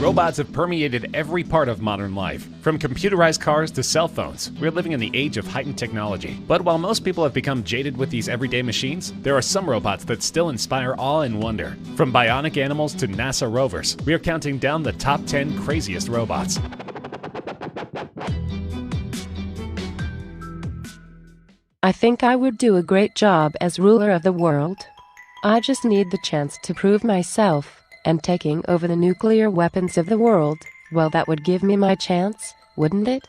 Robots have permeated every part of modern life. From computerized cars to cell phones, we're living in the age of heightened technology. But while most people have become jaded with these everyday machines, there are some robots that still inspire awe and wonder. From bionic animals to NASA rovers, we are counting down the top 10 craziest robots. I think I would do a great job as ruler of the world. I just need the chance to prove myself. And taking over the nuclear weapons of the world, well, that would give me my chance, wouldn't it?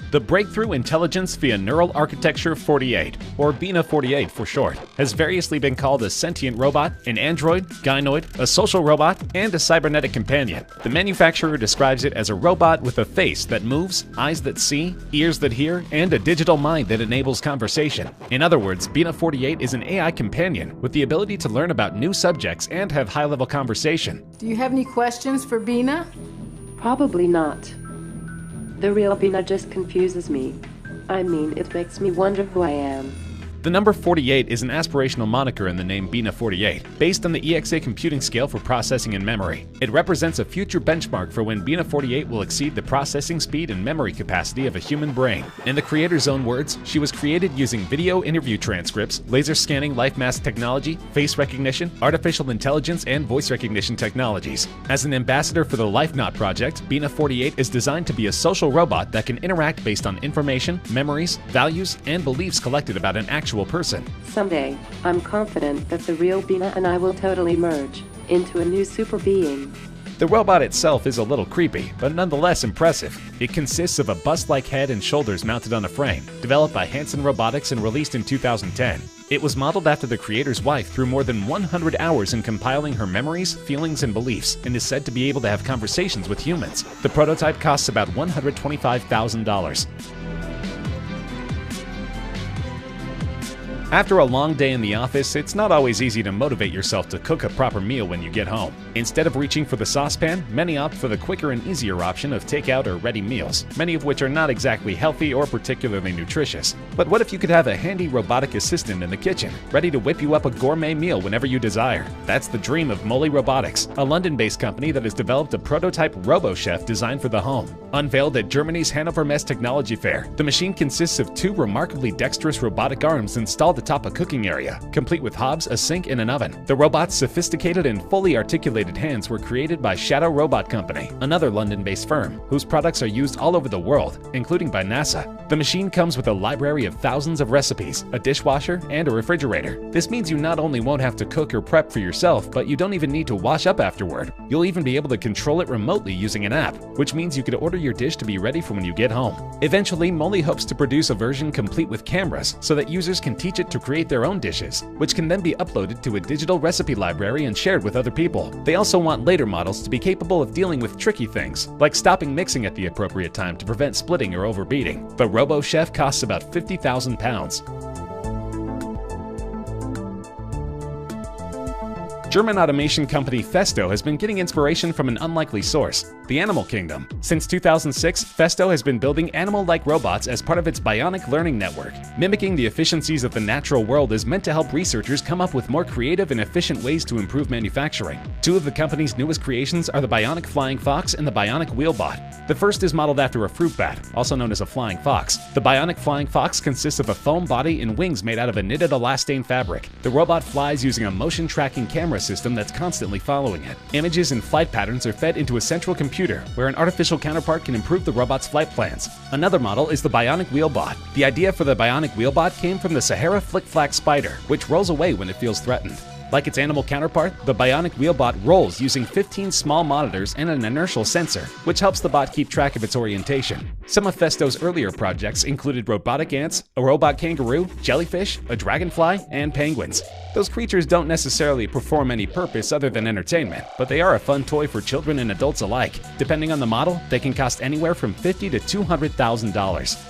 The Breakthrough Intelligence via Neural Architecture 48, or BINA 48 for short, has variously been called a sentient robot, an android, gynoid, a social robot, and a cybernetic companion. The manufacturer describes it as a robot with a face that moves, eyes that see, ears that hear, and a digital mind that enables conversation. In other words, BINA 48 is an AI companion with the ability to learn about new subjects and have high-level conversation. Do you have any questions for Bina? Probably not. The real Bina just confuses me. I mean, it makes me wonder who I am. The number 48 is an aspirational moniker in the name BINA 48, based on the EXA computing scale for processing and memory. It represents a future benchmark for when BINA 48 will exceed the processing speed and memory capacity of a human brain. In the creator's own words, she was created using video interview transcripts, laser scanning life mask technology, face recognition, artificial intelligence, and voice recognition technologies. As an ambassador for the LifeNaut project, BINA 48 is designed to be a social robot that can interact based on information, memories, values, and beliefs collected about an actual person. Someday, I'm confident that the real Bina and I will totally merge into a new super being. The robot itself is a little creepy, but nonetheless impressive. It consists of a bust-like head and shoulders mounted on a frame, developed by Hanson Robotics and released in 2010. It was modeled after the creator's wife through more than 100 hours in compiling her memories, feelings, and beliefs, and is said to be able to have conversations with humans. The prototype costs about $125,000. After a long day in the office, it's not always easy to motivate yourself to cook a proper meal when you get home. Instead of reaching for the saucepan, many opt for the quicker and easier option of takeout or ready meals, many of which are not exactly healthy or particularly nutritious. But what if you could have a handy robotic assistant in the kitchen, ready to whip you up a gourmet meal whenever you desire? That's the dream of Moli Robotics, a London-based company that has developed a prototype RoboChef designed for the home. Unveiled at Germany's Hannover Messe Technology Fair, the machine consists of two remarkably dexterous robotic arms installed atop a cooking area, complete with hobs, a sink, and an oven. The robot's sophisticated and fully articulated hands were created by Shadow Robot Company, another London-based firm, whose products are used all over the world, including by NASA. The machine comes with a library of thousands of recipes, a dishwasher, and a refrigerator. This means you not only won't have to cook or prep for yourself, but you don't even need to wash up afterward. You'll even be able to control it remotely using an app, which means you could order your dish to be ready for when you get home. Eventually, Moli hopes to produce a version complete with cameras so that users can teach it to create their own dishes, which can then be uploaded to a digital recipe library and shared with other people. They also want later models to be capable of dealing with tricky things, like stopping mixing at the appropriate time to prevent splitting or overbeating. The RoboChef costs about £50,000. German automation company Festo has been getting inspiration from an unlikely source, the animal kingdom. Since 2006, Festo has been building animal-like robots as part of its bionic learning network. Mimicking the efficiencies of the natural world is meant to help researchers come up with more creative and efficient ways to improve manufacturing. Two of the company's newest creations are the Bionic Flying Fox and the Bionic Wheelbot. The first is modeled after a fruit bat, also known as a flying fox. The Bionic Flying Fox consists of a foam body and wings made out of a knitted elastane fabric. The robot flies using a motion tracking camera system that's constantly following it. Images and flight patterns are fed into a central computer, where an artificial counterpart can improve the robot's flight plans. Another model is the Bionic Wheelbot. The idea for the Bionic Wheelbot came from the Sahara flick-flack spider, which rolls away when it feels threatened. Like its animal counterpart, the Bionic Wheelbot rolls using 15 small monitors and an inertial sensor, which helps the bot keep track of its orientation. Some of Festo's earlier projects included robotic ants, a robot kangaroo, jellyfish, a dragonfly, and penguins. Those creatures don't necessarily perform any purpose other than entertainment, but they are a fun toy for children and adults alike. Depending on the model, they can cost anywhere from $50,000 to $200,000.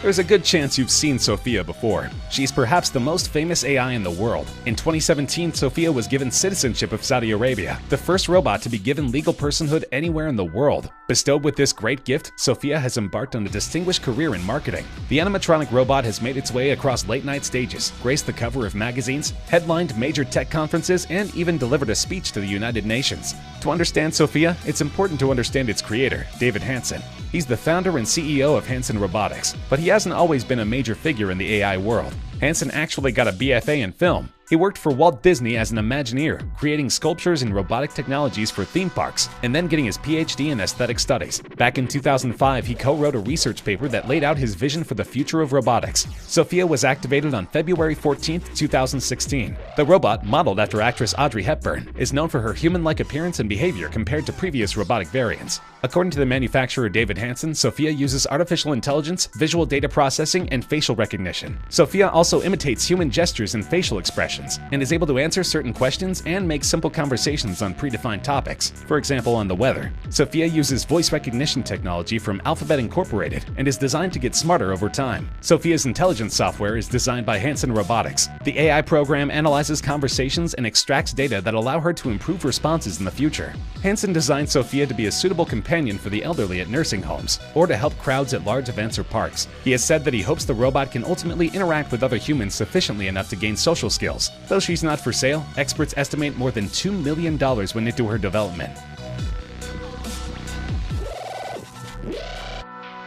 There's a good chance you've seen Sophia before. She's perhaps the most famous AI in the world. In 2017, Sophia was given citizenship of Saudi Arabia, the first robot to be given legal personhood anywhere in the world. Bestowed with this great gift, Sophia has embarked on a distinguished career in marketing. The animatronic robot has made its way across late-night stages, graced the cover of magazines, headlined major tech conferences, and even delivered a speech to the United Nations. To understand Sophia, it's important to understand its creator, David Hansen. He's the founder and CEO of Hansen Robotics, but he hasn't always been a major figure in the AI world. Hansen actually got a BFA in film. He worked for Walt Disney as an Imagineer, creating sculptures and robotic technologies for theme parks, and then getting his PhD in aesthetic studies. Back in 2005, he co-wrote a research paper that laid out his vision for the future of robotics. Sophia was activated on February 14, 2016. The robot, modeled after actress Audrey Hepburn, is known for her human-like appearance and behavior compared to previous robotic variants. According to the manufacturer David Hansen, Sophia uses artificial intelligence, visual data processing, and facial recognition. Sophia also imitates human gestures and facial expressions, and is able to answer certain questions and make simple conversations on predefined topics, for example on the weather. Sophia uses voice recognition technology from Alphabet Incorporated and is designed to get smarter over time. Sophia's intelligence software is designed by Hansen Robotics. The AI program analyzes conversations and extracts data that allow her to improve responses in the future. Hansen designed Sophia to be a suitable companion for the elderly at nursing homes, or to help crowds at large events or parks. He has said that he hopes the robot can ultimately interact with other humans sufficiently enough to gain social skills. Though she's not for sale, experts estimate more than $2 million went into her development.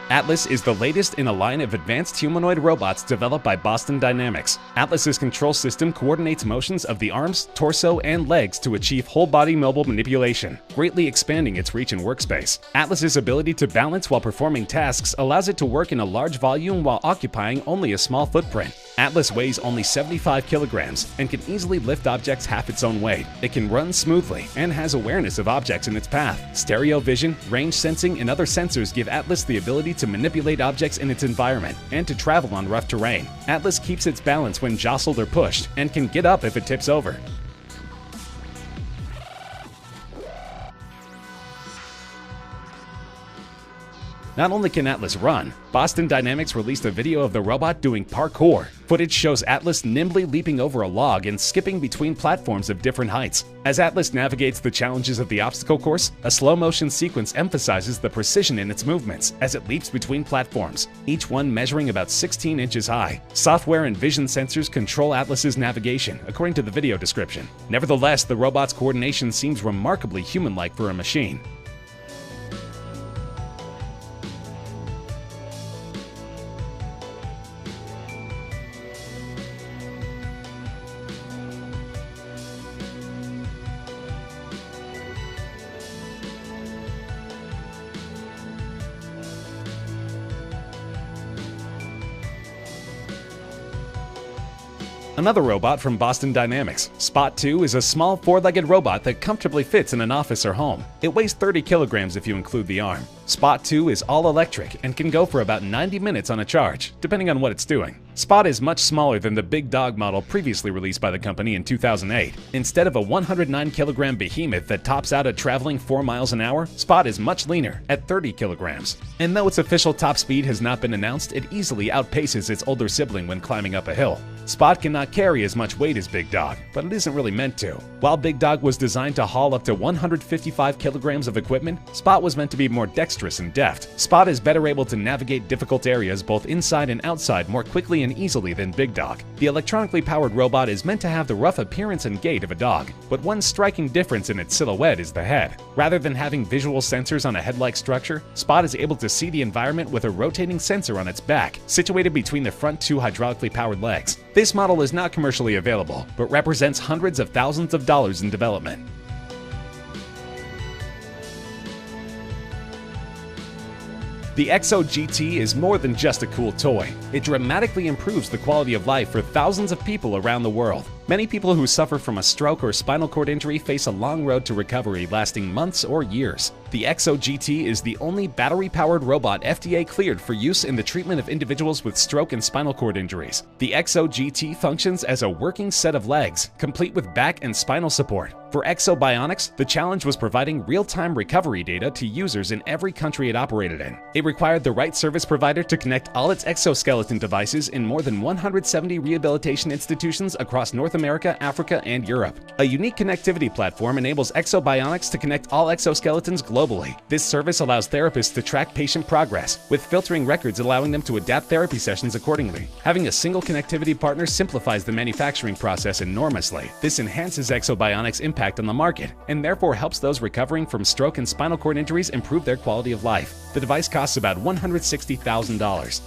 Atlas is the latest in a line of advanced humanoid robots developed by Boston Dynamics. Atlas's control system coordinates motions of the arms, torso, and legs to achieve whole-body mobile manipulation, greatly expanding its reach and workspace. Atlas's ability to balance while performing tasks allows it to work in a large volume while occupying only a small footprint. Atlas weighs only 75 kilograms and can easily lift objects half its own weight. It can run smoothly and has awareness of objects in its path. Stereo vision, range sensing, and other sensors give Atlas the ability to manipulate objects in its environment and to travel on rough terrain. Atlas keeps its balance when jostled or pushed and can get up if it tips over. Not only can Atlas run, Boston Dynamics released a video of the robot doing parkour. Footage shows Atlas nimbly leaping over a log and skipping between platforms of different heights. As Atlas navigates the challenges of the obstacle course, a slow-motion sequence emphasizes the precision in its movements as it leaps between platforms, each one measuring about 16 inches high. Software and vision sensors control Atlas's navigation, according to the video description. Nevertheless, the robot's coordination seems remarkably human-like for a machine. Another robot from Boston Dynamics, Spot 2, is a small four-legged robot that comfortably fits in an office or home. It weighs 30 kilograms if you include the arm. Spot 2 is all electric and can go for about 90 minutes on a charge, depending on what it's doing. Spot is much smaller than the Big Dog model previously released by the company in 2008. Instead of a 109-kilogram behemoth that tops out at traveling 4 miles an hour, Spot is much leaner at 30 kilograms. And though its official top speed has not been announced, it easily outpaces its older sibling when climbing up a hill. Spot cannot carry as much weight as Big Dog, but it isn't really meant to. While Big Dog was designed to haul up to 155 kilograms of equipment, Spot was meant to be more dexterous and deft. Spot is better able to navigate difficult areas both inside and outside more quickly and easily than Big Dog. The electronically powered robot is meant to have the rough appearance and gait of a dog, but one striking difference in its silhouette is the head. Rather than having visual sensors on a head-like structure, Spot is able to see the environment with a rotating sensor on its back, situated between the front two hydraulically powered legs. This model is not commercially available, but represents hundreds of thousands of dollars in development. The Exo GT is more than just a cool toy. It dramatically improves the quality of life for thousands of people around the world. Many people who suffer from a stroke or spinal cord injury face a long road to recovery lasting months or years. The Exo GT is the only battery-powered robot FDA cleared for use in the treatment of individuals with stroke and spinal cord injuries. The Exo GT functions as a working set of legs, complete with back and spinal support. For Exo Bionics, the challenge was providing real-time recovery data to users in every country it operated in. It required the right service provider to connect all its exoskeleton devices in more than 170 rehabilitation institutions across North America, Africa, and Europe. A unique connectivity platform enables Exo Bionics to connect all exoskeletons globally globally. This service allows therapists to track patient progress, with filtering records allowing them to adapt therapy sessions accordingly. Having a single connectivity partner simplifies the manufacturing process enormously. This enhances Exobionics' impact on the market, and therefore helps those recovering from stroke and spinal cord injuries improve their quality of life. The device costs about $160,000.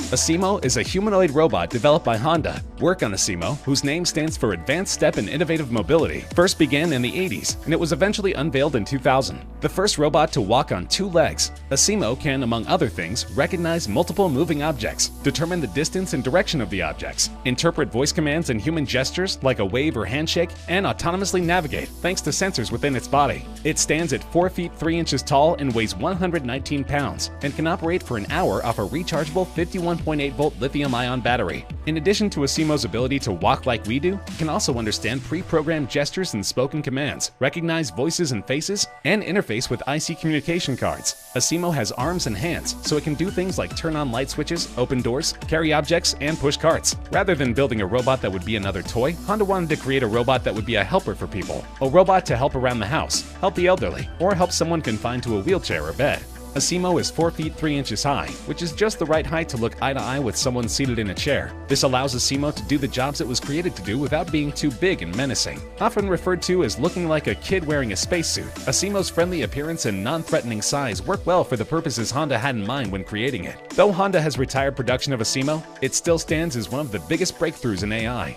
Asimo is a humanoid robot developed by Honda. Work on Asimo, whose name stands for Advanced Step and Innovative Mobility, first began in the 80s, and it was eventually unveiled in 2000. The first robot to walk on 2 legs, Asimo can, among other things, recognize multiple moving objects, determine the distance and direction of the objects, interpret voice commands and human gestures like a wave or handshake, and autonomously navigate thanks to sensors within its body. It stands at 4 feet 3 inches tall and weighs 119 pounds, and can operate for an hour off a rechargeable 51.8-volt lithium-ion battery. In addition to Asimo's ability to walk like we do, it can also understand pre-programmed gestures and spoken commands, recognize voices and faces, and interface with IC communication cards. Asimo has arms and hands, so it can do things like turn on light switches, open doors, carry objects, and push carts. Rather than building a robot that would be another toy, Honda wanted to create a robot that would be a helper for people, a robot to help around the house, help the elderly, or help someone confined to a wheelchair or bed. Asimo is 4 feet 3 inches high, which is just the right height to look eye to eye with someone seated in a chair. This allows Asimo to do the jobs it was created to do without being too big and menacing. Often referred to as looking like a kid wearing a spacesuit, Asimo's friendly appearance and non-threatening size work well for the purposes Honda had in mind when creating it. Though Honda has retired production of Asimo, it still stands as one of the biggest breakthroughs in AI.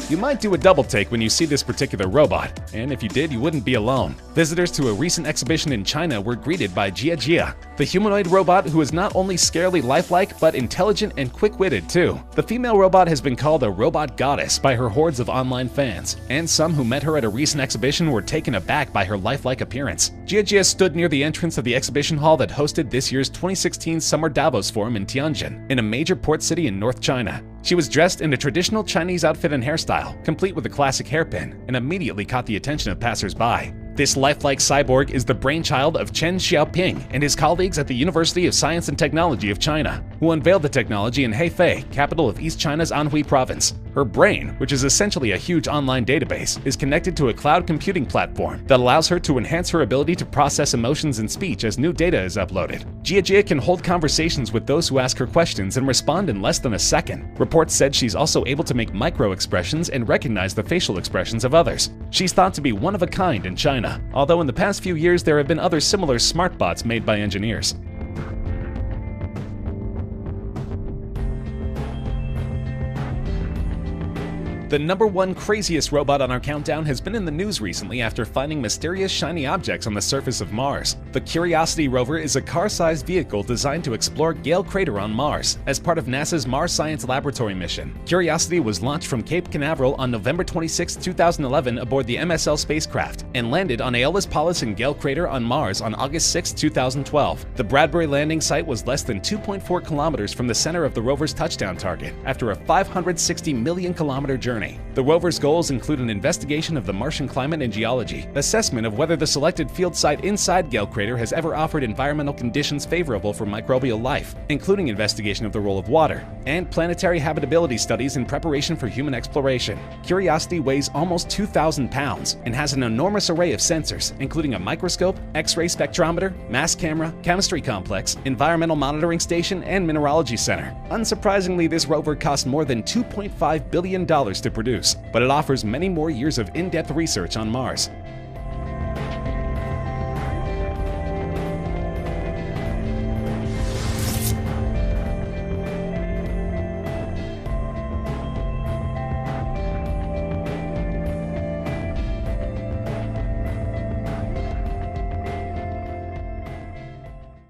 You might do a double take when you see this particular robot, and if you did, you wouldn't be alone. Visitors to a recent exhibition in China were greeted by Jia Jia, the humanoid robot who is not only scarily lifelike, but intelligent and quick-witted too. The female robot has been called a robot goddess by her hordes of online fans, and some who met her at a recent exhibition were taken aback by her lifelike appearance. Jia Jia stood near the entrance of the exhibition hall that hosted this year's 2016 Summer Davos Forum in Tianjin, in a major port city in North China. She was dressed in a traditional Chinese outfit and hairstyle, complete with a classic hairpin, and immediately caught the attention of passers-by. This lifelike cyborg is the brainchild of Chen Xiaoping and his colleagues at the University of Science and Technology of China, who unveiled the technology in Hefei, capital of East China's Anhui province. Her brain, which is essentially a huge online database, is connected to a cloud computing platform that allows her to enhance her ability to process emotions and speech as new data is uploaded. Jia Jia can hold conversations with those who ask her questions and respond in less than a second. Reports said she's also able to make micro-expressions and recognize the facial expressions of others. She's thought to be one of a kind in China, although in the past few years there have been other similar smart bots made by engineers. The #1 craziest robot on our countdown has been in the news recently after finding mysterious shiny objects on the surface of Mars. The Curiosity rover is a car-sized vehicle designed to explore Gale Crater on Mars as part of NASA's Mars Science Laboratory mission. Curiosity was launched from Cape Canaveral on November 26, 2011 aboard the MSL spacecraft and landed on Aeolis Palus in Gale Crater on Mars on August 6, 2012. The Bradbury landing site was less than 2.4 kilometers from the center of the rover's touchdown target after a 560 million kilometer journey. The rover's goals include an investigation of the Martian climate and geology, assessment of whether the selected field site inside Gale Crater has ever offered environmental conditions favorable for microbial life, including investigation of the role of water, and planetary habitability studies in preparation for human exploration. Curiosity weighs almost 2,000 pounds and has an enormous array of sensors, including a microscope, X-ray spectrometer, mass camera, chemistry complex, environmental monitoring station, and mineralogy center. Unsurprisingly, this rover cost more than $2.5 billion to produce, but it offers many more years of in-depth research on Mars.